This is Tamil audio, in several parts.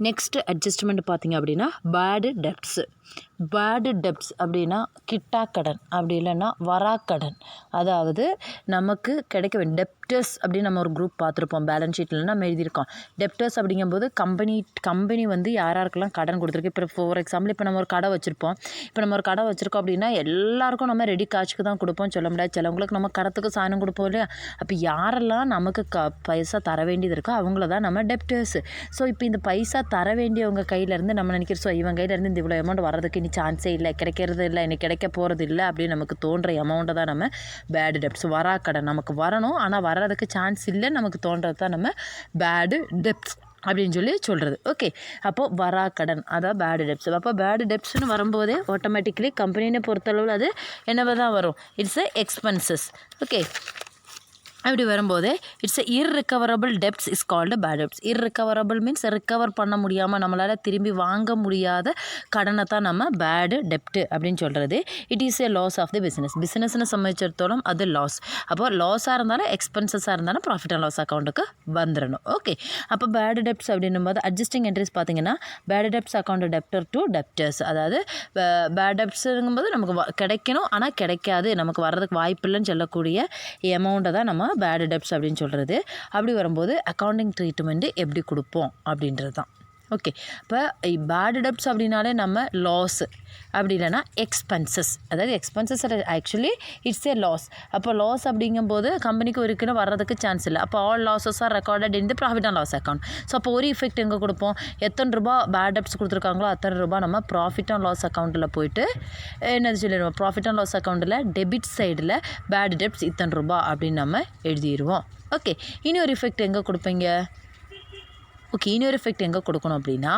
நெக்ஸ்ட் அட்ஜஸ்ட்மெண்ட் பார்த்திங்க அப்படின்னா பேடு டெப்ட்ஸு. பேடு டெப்ட்ஸ் அப்படின்னா கிட்டாக்கடன், அப்படி இல்லைன்னா வராக்கடன். அதாவது நமக்கு கிடைக்க வேண்டிய டெப்டர்ஸ் அப்படின்னு நம்ம ஒரு குரூப் பார்த்துருப்போம் பேலன்ஸ் ஷீட்டில் நம்ம எழுதியிருக்கோம். டெப்டர்ஸ் அப்படிங்கும்போது கம்பெனி வந்து யாராருக்கெல்லாம் கடன் கொடுத்துருக்கு. இப்போ ஃபார் எக்ஸாம்பிள் இப்போ நம்ம ஒரு கடை வச்சுருப்போம். அப்படின்னா எல்லாருக்கும் நம்ம ரெடி காசுக்கு தான் கொடுப்போம் சொல்ல முடியாது. சிலவங்களுக்கு நம்ம கடத்துக்கு சாணம் கொடுப்போம் இல்லையா. அப்போ யாரெல்லாம் நமக்கு பைசா தர வேண்டியது இருக்கோ அவங்கள தான் நம்ம டெப்டர்ஸு. ஸோ இப்போ இந்த பைசா தர வேண்டியவங்க கையிலேருந்து நம்ம நினைக்கிறோம், ஸோ இவங்க கையிலேருந்து இந்த இவ்வளோ அமௌண்ட் வர்றதுக்கு இனி சான்ஸே இல்லை, கிடைக்கிறது இல்லை, இனி கிடைக்க போகிறது இல்லை அப்படின்னு நமக்கு தோன்ற அமௌண்ட்டை தான் நம்ம பேடு டெப்ட்ஸ், வராக்கடன். நமக்கு வரணும் ஆனால் வர்றதுக்கு சான்ஸ் இல்லை நமக்கு தோன்றது தான் நம்ம பேடு டெப்ட்ஸ் அப்படின்னு சொல்கிறது. ஓகே, அப்போது வராக்கடன் அதான் பேடு டெப்ட்ஸ். அப்போ பேடு டெப்ட்ஸ்னு வரும்போதே ஆட்டோமேட்டிக்கலி கம்பெனியை பொறுத்தளவில் அது என்னவா தான் வரும், இட்ஸ் எ எக்ஸ்பென்சஸ். ஓகே, அப்படி வரும்போது it's a irrecoverable debts is called bad debts. Irrecoverable means recover பண்ண முடியாமல் நம்மளால் திரும்பி வாங்க முடியாத கடனை தான் நம்ம பேடு டெப்ட்டு அப்படின்னு சொல்கிறது. It is a loss of the பிஸ்னஸ்னு சமைச்சிடத்தோடும் அது லாஸ். அப்போ லாஸாக இருந்தாலும் எக்ஸ்பென்சஸாக இருந்தாலும் ப்ராஃபிட் அண்ட் லாஸ் அக்கௌண்ட்டுக்கு வந்துடணும். ஓகே, அப்போ பேடு டெப்ட்ஸ் அப்படின்னும் போது அட்ஜஸ்டிங் என்ட்ரிஸ் பார்த்தீங்கன்னா bad debts account debtor to debtors. அதாவது பேட் டெப்ட்ஸுங்கும்போது நமக்கு கிடைக்கணும் ஆனால் கிடைக்காது, நமக்கு வர்றதுக்கு வாய்ப்பு இல்லைன்னு சொல்லக்கூடிய அமௌண்ட்டை தான் நம்ம பேடு டெப்ட்ஸ் அப்படின்னு சொல்கிறது. அப்படி வரும்போது அக்கௌண்டிங் ட்ரீட்மெண்ட்டு எப்படி கொடுப்போம் அப்படின்றது தான். ஓகே, இப்போ பேடு டெப்ட்ஸ் அப்படின்னாலே நம்ம லாஸு, அப்படி இல்லைன்னா எக்ஸ்பென்சஸ். அதாவது expenses actually it's a loss. அப்போ லாஸ் அப்படிங்கும்போது கம்பெனிக்கு ஒரு கிலோ வர்றதுக்கு சான்ஸ் இல்லை. அப்போ all losses are recorded in the profit and loss account. So அப்போ ஒரு இஃபெக்ட் எங்கே கொடுப்போம், எத்தனை ரூபா பேட் டெப்ட்ஸ் கொடுத்துருக்காங்களோ அத்தனை ரூபா நம்ம ப்ராஃபிட் அண்ட் லாஸ் அக்கௌண்ட்டில் போயிட்டு என்னது சொல்லிடுவோம், ப்ராஃபிட் அண்ட் லாஸ் அக்கௌண்ட்டில் டெபிட் சைடில் பேட் டெப்ட்ஸ் இத்தனை ரூபா அப்படின்னு நம்ம எழுதிடுவோம். ஓகே, இனி ஒரு இஃபெக்ட் எங்கே கொடுப்பீங்க, ஓகே, இன்னொரு எஃபெக்ட் எங்கே கொடுக்கணும் அப்படின்னா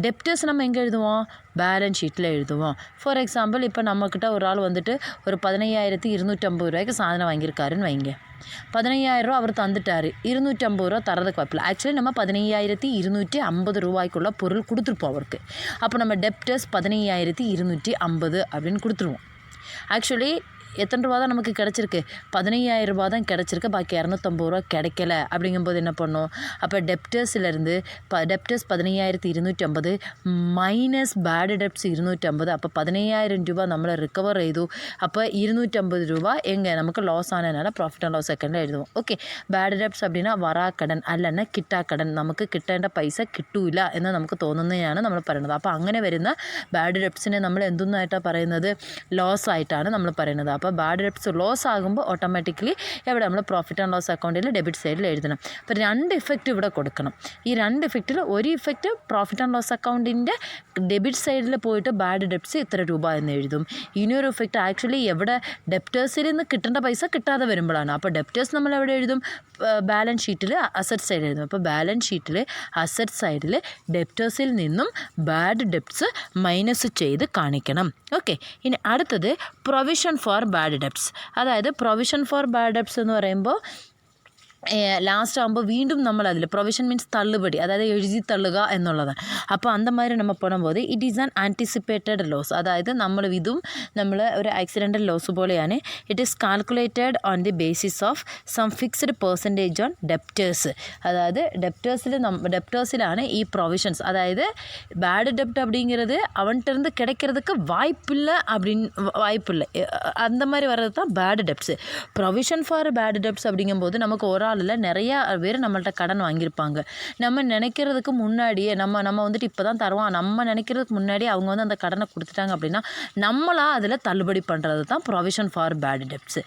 டெப்டர்ஸ் நம்ம எங்கே எழுதுவோம், பேலன்ஸ் ஷீட்டில் எழுதுவோம். ஃபார் எக்ஸாம்பிள் இப்போ நம்மக்கிட்ட ஒரு ஆள் வந்துட்டு ஒரு 15,250 ரூபாய்க்கு சாதனம் வாங்கியிருக்காருன்னு வைங்க. 15,000 அவர் தந்துட்டார், 250 ரூபா தரதுக்கு வாய்ப்பில்லை. ஆக்சுவலி நம்ம 15,250 ரூபாய்க்குள்ள பொருள் கொடுத்துருப்போம் அவருக்கு. அப்போ நம்ம டெப்டர்ஸ் 15,250 அப்படின்னு கொடுத்துருவோம். ஆக்சுவலி எத்தனை ரூபா தான் நமக்கு கிடச்சிருக்கு, 15,000 ரூபா தான் கிடச்சிருக்கு, பாக்கி 250 ரூபா கிடைக்கல. அப்படிங்கும்போது என்ன பண்ணோம், அப்போ டெப்டர்ஸ்லேருந்து டெப்டர்ஸ் 15,250 மைனஸ் பேடு டெப்ட்ஸ் 250. அப்போ 15,000 ரூபா நம்மளை ரிகவர் செய்தோம். அப்போ 250 ரூபா எங்கே நமக்கு லாஸ் ஆனதுனால ப்ராஃபிட் அண்ட் லாஸ் அக்கௌண்ட்டில் எழுதுவோம். ஓகே, பேடு டெப்ட்ஸ் அப்படின்னா വരാക്കടൻ അല്ലെന്ന കിട്ടാക്കടൻ, നമുക്ക് കിട്ടേണ്ട പൈസ കിട്ടൂല എന്ന് നമുക്ക് തോന്നുന്നതാണ് നമ്മൾ പറയുന്നത്. അപ്പോൾ അങ്ങനെ വരുന്ന ബാഡ് ഡെപ്റ്റ്സിനെ നമ്മൾ എന്തൊന്നായിട്ടാണ് പറയുന്നത്, ലോസ് ആയിട്ടാണ് നമ്മൾ പറയുന്നത്. അപ്പോൾ ബാഡ് ഡെപ്റ്റ്സ് ലോസ് ആകുമ്പോൾ ഓട്ടോമാറ്റിക്കലി എവിടെ നമ്മൾ പ്രോഫിറ്റ് ആൻഡ് ലോസ് അക്കൗണ്ടിൽ ഡെബിറ്റ് സൈഡിൽ എഴുതണം. അപ്പോൾ രണ്ട് ഇഫക്റ്റ് ഇവിടെ കൊടുക്കണം. ഈ രണ്ട് ഇഫക്റ്റിൽ ഒരു ഇഫക്റ്റ് പ്രോഫിറ്റ് ആൻഡ് ലോസ് അക്കൗണ്ടിൻ്റെ ഡെബിറ്റ് സൈഡിൽ പോയിട്ട് ബാഡ് ഡെപ്റ്റ്സ് ഇത്ര രൂപ എന്ന് എഴുതും. ഇനിയൊരു ഇഫക്റ്റ് ആക്ച്വലി എവിടെ ഡെപ്റ്റേഴ്സിൽ നിന്ന് കിട്ടേണ്ട പൈസ കിട്ടാതെ വരുമ്പോഴാണ്. അപ്പോൾ ഡെപ്റ്റേഴ്സ് നമ്മൾ എവിടെ എഴുതും, ബാലൻസ് ഷീറ്റിൽ അസറ്റ് സൈഡ് എഴുതും. അപ്പോൾ ബാലൻസ് ഷീറ്റിൽ അസറ്റ് സൈഡിൽ ഡെപ്റ്റേഴ്സിൽ നിന്നും ബാഡ് ഡെപ്റ്റ്സ് മൈനസ് ചെയ്ത് കാണിക്കണം. ഓക്കെ, ഇനി അടുത്തത് പ്രൊവിഷൻ ഫോർ ബാഡ് ഡെപ്റ്റ്സ്. അതായത് പ്രൊവിഷൻ ഫോർ ബാഡ് ഡെപ്റ്റ്സ് എന്ന് പറയുമ്പോൾ ലാസ്റ്റ് ആകുമ്പോൾ വീണ്ടും നമ്മളതിൽ പ്രൊവിഷൻ മീൻസ് തള്ളുപടി, അതായത് എഴുതി തള്ളുക എന്നുള്ളതാണ്. അപ്പോൾ അന്തമാതിരി നമ്മൾ പോകുമ്പോൾ it is an anticipated loss. അതായത് നമ്മൾ ഒരു ആക്സിഡൻ്റൽ ലോസ് പോലെയാണ്. It is calculated on the basis of some fixed percentage on debtors. അതായത് ഡെപ്റ്റേഴ്സിലാണ് ഈ പ്രൊവിഷൻസ്. അതായത് பேடு டெப்ட் அப்படிங்கிறது அவன்கிட்டருந்து கிடைக்கிறதுக்கு வாய்ப்பில்லை அந்த மாதிரி வர்றது தான் bad debts. Provision for bad debts அப்படிங்கும்போது நமக்கு ஒரு ஆளில் நிறையா பேர் நம்மள்ட்ட கடன் வாங்கியிருப்பாங்க. நம்ம நினைக்கிறதுக்கு முன்னாடியே நம்ம வந்துட்டு இப்போ தான் தருவோம், நம்ம நினைக்கிறதுக்கு முன்னாடியே அவங்க வந்து அந்த கடனை கொடுத்துட்டாங்க அப்படின்னா நம்மளா அதில் தள்ளுபடி பண்ணுறது தான் provision for bad debts.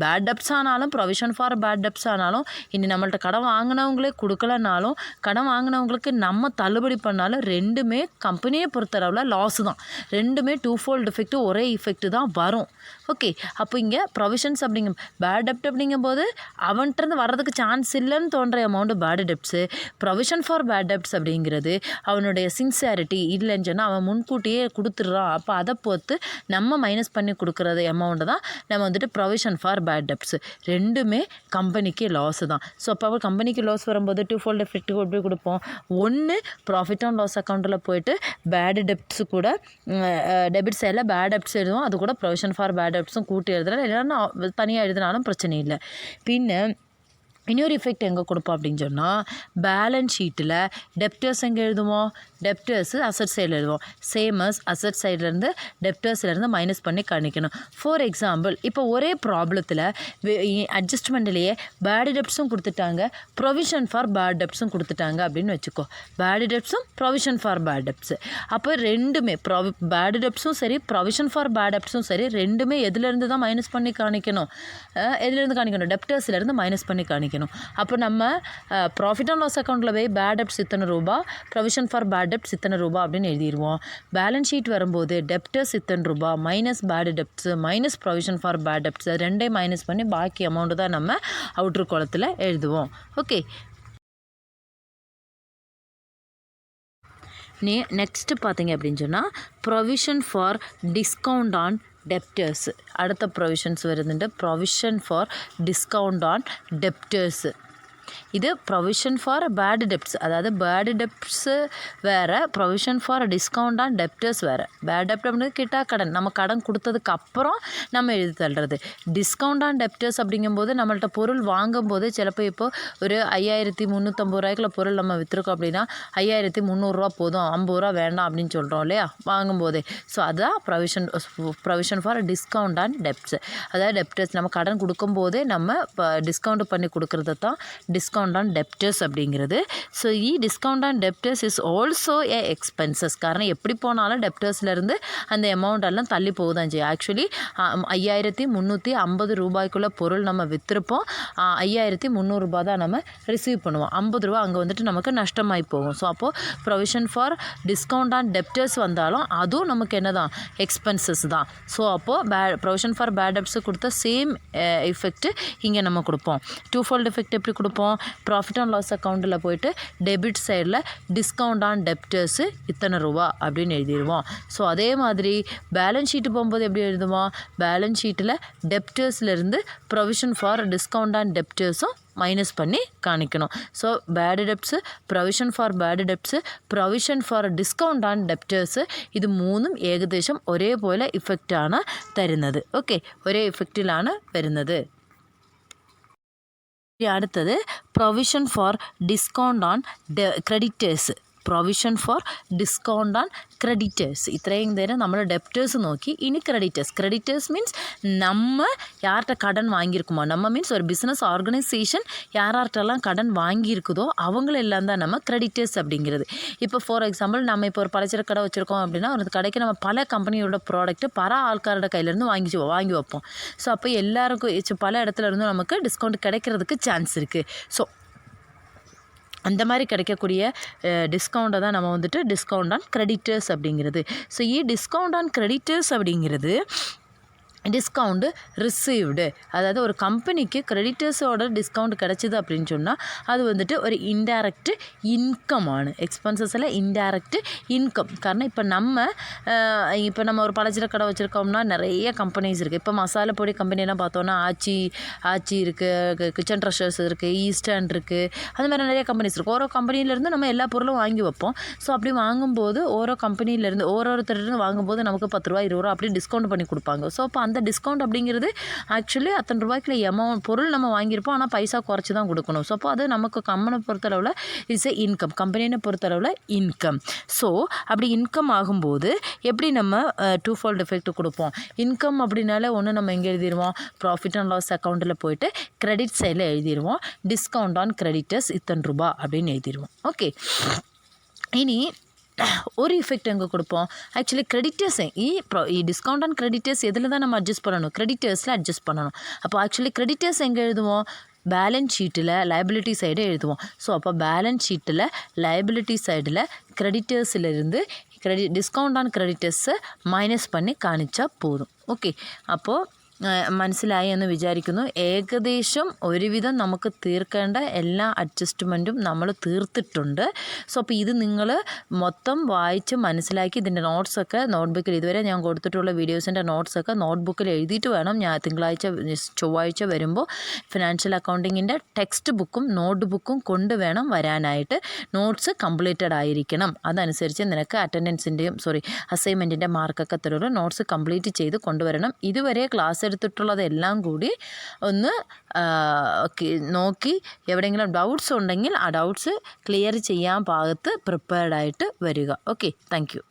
Bad debts ஆனாலும் ப்ரொவிஷன் ஃபார் பேட் டெப்ட்ஸ் ஆனாலும் இனி நம்மள்ட்ட கடன் வாங்கினவங்களே கொடுக்கலனாலும் கடன் வாங்கினவங்களுக்கு நம்ம தள்ளுபடி பண்ணாலும் ரெண்டுமே கம்பெனியை பொறுத்தளவில் லாஸு தான். ரெண்டுமே டூஃபோல்டு எஃபெக்ட், ஒரே இஃபெக்ட் தான் வரும். ஓகே, அப்போ இங்கே ப்ரொவிஷன்ஸ் பேட் டெப்ட் அப்படிங்கும்போது அவன்கிட்டருந்து வர்றதுக்கு சான்ஸ் இல்லைன்னு தோன்ற amount bad debts. Provision for bad debts அப்படிங்கிறது அவனுடைய சின்சியாரிட்டி இல்லைன்னு சொன்னால் அவன் முன்கூட்டியே கொடுத்துட்றான். அப்போ அதை பொறுத்து நம்ம மைனஸ் பண்ணி கொடுக்குறது அமௌண்ட்டு தான் நம்ம வந்துட்டு ப்ரொவிஷன் ஃபார் பேட் டெப்ட்ஸு. ரெண்டுமே கம்பெனிக்கு லாஸு தான். ஸோ அப்போ கம்பெனிக்கு லாஸ் வரும்போது டூஃபோல்டு எஃபெக்ட் எப்படி கொடுப்போம், ஒன்று ப்ராஃபிட் அண்ட் லாஸ் அக்கௌண்ட்டில் போயிட்டு பேடு டெப்ட்ஸு கூட டெபிட் சைடில் பேட் டெப்ட்ஸ் எழுதுவோம். அது கூட ப்ரொவிஷன் ஃபார் பேட் டெப்ட்ஸும் கூட்டி எழுதுறோம், இல்லைன்னா தனியாக எழுதினாலும் பிரச்சனை இல்லை. பின்ன இன்னொரு எஃபெக்ட் எங்கே கொடுப்போம் அப்படின்னு சொன்னால் பேலன்ஸ் ஷீட்டில் டெப்டர்ஸ் எங்கே எழுதுவோம், டெப்டர்ஸு அசட் சைடில் எழுதுவோம். சேமஸ் அசட் சைட்லேருந்து டெப்டர்ஸ்லேருந்து மைனஸ் பண்ணி காணிக்கணும். ஃபார் எக்ஸாம்பிள் இப்போ ஒரே ப்ராப்ளத்தில் அட்ஜஸ்ட்மெண்ட்லேயே பேட் டெப்ட்ஸும் கொடுத்துட்டாங்க, ப்ரொவிஷன் ஃபார் பேட் டெப்ட்ஸும் கொடுத்துட்டாங்க அப்படின்னு வச்சுக்கோ. பேட் டெப்ட்ஸும் ப்ரொவிஷன் ஃபார் பேட் டெப்ட்ஸு. அப்போ ரெண்டுமே பேட் டெப்ட்ஸும் சரி ப்ரொவிஷன் ஃபார் பேட் டெப்ட்ஸும் சரி ரெண்டுமே எதுலேருந்து தான் மைனஸ் பண்ணி காணிக்கணும், எதுலேருந்து காணிக்கணும், டெப்டர்ஸ்லேருந்து மைனஸ் பண்ணி காணிக்கணும். அப்போ நம்ம ப்ராஃபிட் அண்ட் லாஸ் அக்கௌண்ட்டில் போய் பேட் டெப்ட்ஸ் இத்தனை ரூபா, ப்ரொவிஷன் ஃபார் பேட் டெப்ட்ஸ் இத்தனை ரூபா அப்படின்னு எழுதிடுவோம். பேலன்ஸ் ஷீட் வரும்போது டெப்டர்ஸ் இத்தனை ரூபா minus bad debts minus provision for bad debts ரெண்டையும் மைனஸ் பண்ணி பாக்கி அமௌண்ட்டு தான் நம்ம அவுட்ரு கோலத்தில் எழுதுவோம். ஓகே, நெக்ஸ்ட்டு பார்த்தீங்க அப்படின்னு சொன்னால் provision for discount on debtors. அடுத்த ப்ரொவிஷன்ஸ் வருதுண்டு, provision for discount on debtors. இது ப்ரொவிஷன் ஃபார் பேட் டெப்ட்ஸ், அதாவது பேட் டெப்ட்ஸு வேறு, provision for discount on debtors வேறு. பேட் டெப்ட் அப்படிங்கிறது கிட்டா கடன், நம்ம கடன் கொடுத்ததுக்கு அப்புறம் நம்ம எழுதி தள்ளுறது. டிஸ்கவுண்ட் ஆன் டெப்டர்ஸ் அப்படிங்கும்போது நம்மள்ட்ட பொருள் வாங்கும்போது சிலப்போ இப்போ ஒரு 5350 ரூபாய்க்குள்ள பொருள் நம்ம விற்றுருக்கோம் அப்படின்னா 5300 போதும், 50 ரூபா வேண்டாம் அப்படின்னு சொல்கிறோம் இல்லையா வாங்கும்போதே. ஸோ அதுதான் provision for discount on debts. அதாவது டெப்டர்ஸ் நம்ம கடன் கொடுக்கும்போதே நம்ம இப்போ டிஸ்கவுண்ட் பண்ணி கொடுக்குறது தான் டிஸ்கவுண்ட் ஆன் டெப்டர்ஸ் அப்படிங்கிறது. So discount on debtors is also A expenses. காரணம் எப்படி போனாலும் டெப்டர்ஸ்லேருந்து அந்த அமௌண்ட் எல்லாம் தள்ளி போகுதான் செய்யும். ஆக்சுவலி 5350 ரூபாய்க்குள்ள பொருள் நம்ம விற்றுருப்போம், 5300 ரூபா தான் நம்ம ரிசீவ் பண்ணுவோம். 50 ரூபா அங்கே வந்துட்டு நமக்கு நஷ்டமாகி போகும். ஸோ அப்போது provision for discount on debtors வந்தாலும் அதுவும் நமக்கு என்ன தான், எக்ஸ்பென்சஸ் தான். ஸோ அப்போது ப்ரொவிஷன் ஃபார் பேட் டெப்ட்ஸ் கொடுத்த சேம் எஃபெக்ட் இங்கே நம்ம கொடுப்போம். டூஃபோல்ட் எஃபெக்ட் எப்படி கொடுப்போம், ப்ராஃபிட் அண்ட் லாஸ் அக்கௌண்ட்டில் போய்ட்டு டெபிட் சைடில் டிஸ்கவுண்ட் ஆன் டெப்டர்ஸு இத்தனை ரூபா அப்படின்னு எழுதிடுவோம். ஸோ அதே மாதிரி பேலன்ஸ் ஷீட்டு போகும்போது எப்படி எழுதுவோம், பேலன்ஸ் ஷீட்டில் டெப்டர்ஸ்லேருந்து ப்ரொவிஷன் ஃபார் டிஸ்கவுண்ட் ஆன் டெப்டர்ஸும் மைனஸ் பண்ணி காணிக்கணும். So bad debts, provision for bad debts, provision for discount on debtors, ഇത് മൂന്നും ഏകദേശം ഒരേപോലെ ഇഫക്റ്റാണ് തരുന്നത്. ഓക്കെ, ഒരേ ഇഫക്റ്റിലാണ് വരുന്നത്. അടുത്തത് provision for discount on creditors. Provision for discount on creditors. ഇത്രയും നേരം നമ്മൾ ഡെപ്റ്റേഴ്സ് നോക്കി. ഇനി ക്രെഡിറ്റേഴ്സ് മീൻസ് நம்ம யார்கிட்ட கடன் வாங்கியிருக்குமோ, நம்ம மீன்ஸ் ஒரு பிஸ்னஸ் ஆர்கனைசேஷன் யார்கிட்டலாம் கடன் வாங்கியிருக்குதோ அவங்களெல்லாம் தான் நம்ம கிரெடிட்டர்ஸ் அப்படிங்கிறது. இப்போ ஃபார் எக்ஸாம்பிள் நம்ம இப்போ ஒரு பலச்சரக்கு கடை வச்சுருக்கோம் அப்படின்னா ஒரு கடைக்கு நம்ம பல கம்பெனியோட ப்ராடக்ட்டு பல ஆள்காரோட கையிலேருந்து வாங்கி வைப்போம். ஸோ அப்போ எல்லாருக்கும் பல இடத்துல இருந்து நமக்கு டிஸ்கவுண்ட் கிடைக்கிறதுக்கு சான்ஸ் இருக்குது. ஸோ அந்த மாதிரி கிடைக்கக்கூடிய டிஸ்கவுண்ட்டை தான் நம்ம வந்துட்டு டிஸ்கவுண்ட் ஆன் கிரெடிட்டர்ஸ் அப்படிங்கிறது. ஸோ டிஸ்கவுண்ட் ஆன் கிரெடிட்டர்ஸ் அப்படிங்கிறது டிஸ்கவுண்டு ரிசீவ்டு. அதாவது ஒரு கம்பெனிக்கு கிரெடிட்டர்ஸோட டிஸ்கவுண்ட் கிடச்சிது அப்படின்னு சொன்னால் அது வந்துட்டு ஒரு இன்டைரக்ட் இன்கமான எக்ஸ்பென்சஸில் இன்டைரக்ட் இன்கம். காரணம் இப்போ நம்ம ஒரு பலச்சர கடை வச்சுருக்கோம்னா நிறைய கம்பெனிஸ் இருக்குது. இப்போ மசாலா பொடி கம்பெனிலாம் பார்த்தோன்னா ஆச்சி இருக்குது, கிச்சன் ட்ரெஷர்ஸ் இருக்குது, ஈஸ்டர்ன் இருக்குது, அது மாதிரி நிறைய கம்பெனிஸ் இருக்குது. ஓரோ கம்பெனிலேருந்து நம்ம எல்லா பொருளும் வாங்கி வைப்போம். ஸோ அப்படி வாங்கும்போது ஓரோ கம்பெனிலேருந்து ஒருத்தருந்து வாங்கும்போது நமக்கு 10 ரூபா 20 ரூபா அப்படி டிஸ்கவுண்ட் பண்ணி கொடுப்பாங்க. ஸோ அப்போ அந்த டிஸ்கவுண்ட் அப்படிங்கிறது ஆக்சுவலி அத்தனை ரூபாய்க்குள்ள அமௌண்ட் பொருள் நம்ம வாங்கியிருப்போம், ஆனால் பைசா குறைச்சி தான் கொடுக்கணும். ஸோ அப்போ அது நமக்கு கம்பெனி பொறுத்தளவில் இட்ஸ் ஏ இன்கம், கம்பெனியை பொறுத்தளவில் இன்கம். ஸோ அப்படி இன்கம் ஆகும்போது எப்படி நம்ம டூஃபோல்ட் எஃபெக்ட் கொடுப்போம். இன்கம் அப்படின்னாலே ஒன்று நம்ம எங்கே எழுதிடுவோம், ப்ராஃபிட் அண்ட் லாஸ் அக்கௌண்ட்டில் போய்ட்டு கிரெடிட் சைடில் எழுதிடுவோம், டிஸ்கவுண்ட் ஆன் கிரெடிட்டர்ஸ் இத்தனை ரூபா அப்படின்னு எழுதிடுவோம். ஓகே, இனி ஒரு இஃபெக்ட் எங்கே கொடுப்போம், ஆக்சுவலி கிரெடிட்டர்ஸை டிஸ்கவுண்ட் ஆன் கிரெடிட்டர்ஸ் எதில் தான் நம்ம அட்ஜஸ்ட் பண்ணணும், கிரெடிட்டர்ஸில் அட்ஜஸ்ட் பண்ணணும். அப்போ ஆக்சுவலி கிரெடிட்டர்ஸ் எங்கே எழுதுவோம், பேலன்ஸ் ஷீட்டில் லைபிலிட்டி சைடு எழுதுவோம். ஸோ அப்போ பேலன்ஸ் ஷீட்டில் லைபிலிட்டி சைடில் கிரெடிட்டர்ஸிலிருந்து டிஸ்கவுண்ட் ஆன் ക്രെഡിറ്റേഴ്സ് മൈനസ് பண்ணி കാണിച്ചാൽ പോതും. ഓക്കെ, അപ്പോൾ മനസ്സിലായി എന്ന് വിചാരിക്കുന്നു. ഏകദേശം ഒരുവിധം നമുക്ക് തീർക്കേണ്ട എല്ലാ അഡ്ജസ്റ്റ്മെൻറ്റും നമ്മൾ തീർത്തിട്ടുണ്ട്. സോ അപ്പോൾ ഇത് നിങ്ങൾ മൊത്തം വായിച്ച് മനസ്സിലാക്കി ഇതിൻ്റെ നോട്ട്സൊക്കെ നോട്ട്ബുക്കിൽ ഇതുവരെ ഞാൻ കൊടുത്തിട്ടുള്ള വീഡിയോസിൻ്റെ നോട്ട്സൊക്കെ നോട്ട്ബുക്കിൽ എഴുതിയിട്ട് വേണം ഞാൻ ചൊവ്വാഴ്ച വരുമ്പോൾ ഫിനാൻഷ്യൽ അക്കൗണ്ടിങ്ങിൻ്റെ ടെക്സ്റ്റ് ബുക്കും നോട്ട് ബുക്കും കൊണ്ടുവേണം വരാനായിട്ട്. നോട്ട്സ് കംപ്ലീറ്റഡ് ആയിരിക്കണം, അതനുസരിച്ച് നിനക്ക് അസൈൻമെൻറ്റിൻ്റെ മാർക്കൊക്കെ തരുള്ളൂ. നോട്ട്സ് കംപ്ലീറ്റ് ചെയ്ത് കൊണ്ടുവരണം. ഇതുവരെ ക്ലാസ് എടുത്തിട്ടുള്ളതെല്ലാം കൂടി ഒന്ന് നോക്കി എവിടെയെങ്കിലും ഡൗട്ട്സ് ഉണ്ടെങ്കിൽ ആ ഡൗട്ട്സ് ക്ലിയർ ചെയ്യാൻ പാകത്ത് പ്രിപ്പയർഡായിട്ട് വരിക. Okay, thank you.